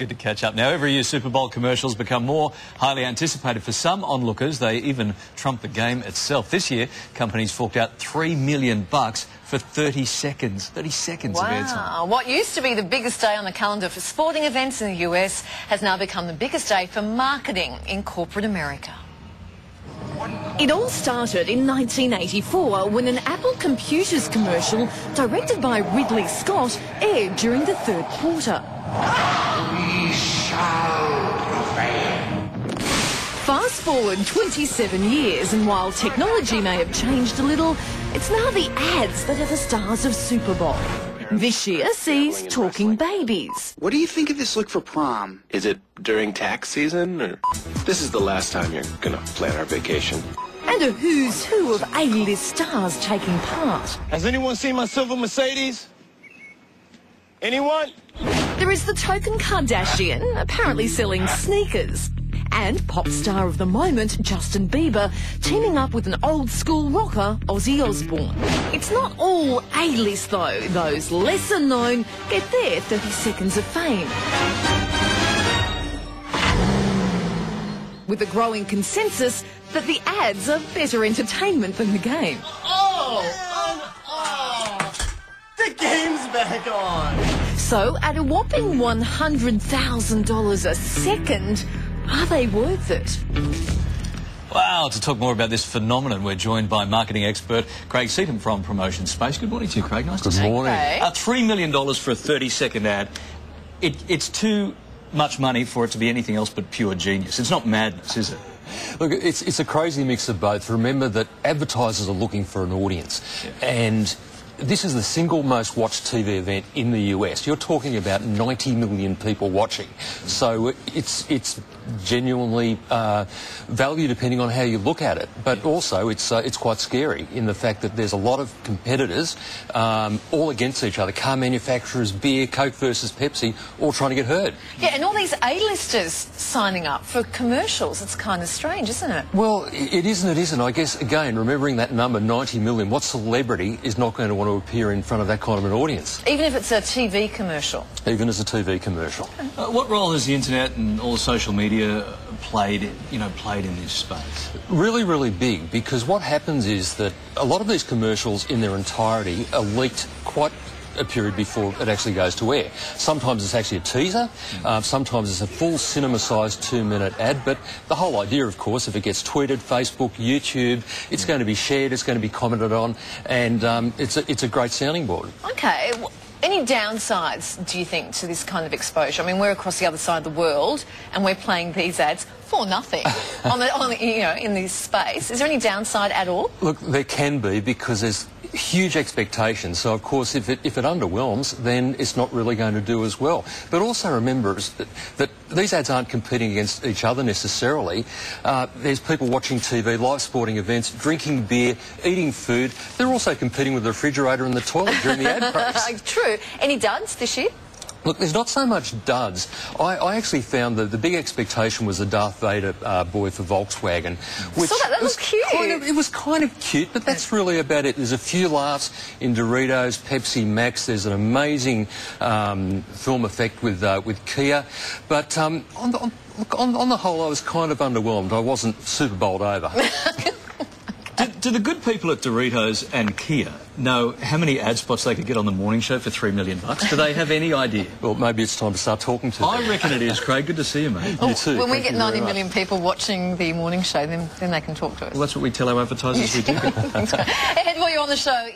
Good to catch up. Now, every year Super Bowl commercials become more highly anticipated. For some onlookers, they even trump the game itself. This year, companies forked out $3 million for 30 seconds. 30 seconds of airtime. Wow. What used to be the biggest day on the calendar for sporting events in the US has now become the biggest day for marketing in corporate America. It all started in 1984 when an Apple Computers commercial directed by Ridley Scott aired during the third quarter. We shall prevail. Fast forward 27 years, and while technology may have changed a little, it's now the ads that are the stars of Super Bowl. This year sees talking babies. What do you think of this look for prom? Is it during tax season, or this is the last time you're gonna plan our vacation? And a who's who of A-list stars taking part. Has anyone seen my silver Mercedes? Anyone? There is the token Kardashian, apparently selling sneakers. And pop star of the moment, Justin Bieber, teaming up with an old-school rocker, Ozzy Osbourne. It's not all A-list, though. Those lesser known get their 30 seconds of fame. With a growing consensus that the ads are better entertainment than the game. The game's back on. So, at a whopping $100,000 a second, are they worth it? Wow, to talk more about this phenomenon, we're joined by marketing expert Craig Seitam from Promotion Space. Good morning to you, Craig. Nice to see you. Good morning. $3 million for a 30-second ad. It's too much money for it to be anything else but pure genius. It's not madness, is it? Look, it's a crazy mix of both. Remember that advertisers are looking for an audience, and this is the single most watched TV event in the US. You're talking about 90 million people watching. So it's genuinely value depending on how you look at it. But also it's quite scary in the fact that there's a lot of competitors all against each other. Car manufacturers, beer, Coke versus Pepsi, all trying to get heard. Yeah, and all these A-listers signing up for commercials. It's kind of strange, isn't it? Well, it is and it isn't. I guess, again, remembering that number, 90 million, what celebrity is not going to want to appear in front of that kind of an audience? Even if it's a TV commercial? Even as a TV commercial. What role has the internet and all the social media played in this space? Really, really big, because what happens is that a lot of these commercials in their entirety are leaked quite a period before it actually goes to air. Sometimes it's actually a teaser, sometimes it's a full cinema-sized 2-minute ad, but the whole idea, of course, if it gets tweeted, Facebook, YouTube, it's going to be shared, it's going to be commented on, and it's a great sounding board. Okay. Any downsides, do you think, to this kind of exposure? I mean, we're across the other side of the world and we're playing these ads for nothing in this space. Is there any downside at all? Look, there can be, because there's huge expectations. So, of course, if it underwhelms, then it's not really going to do as well. But also remember that these ads aren't competing against each other necessarily. There's people watching TV, live sporting events, drinking beer, eating food. They're also competing with the refrigerator and the toilet during the ad breaks. True. Any duds this year? Look, there's not so much duds. I actually found that the big expectation was the Darth Vader boy for Volkswagen. Which that was cute. It was kind of cute, but that's really about it. There's a few laughs in Doritos, Pepsi Max. There's an amazing film effect with Kia. But on the whole, I was kind of underwhelmed. I wasn't super bowled over. Do the good people at Doritos and Kia know how many ad spots they could get on the morning show for $3 million? Do they have any idea? Well, maybe it's time to start talking to them. I reckon it is, Craig. Good to see you, mate. You too. When we get 90 million people watching the morning show, then they can talk to us. Well, that's what we tell our advertisers we do. Ahead while you're on the show.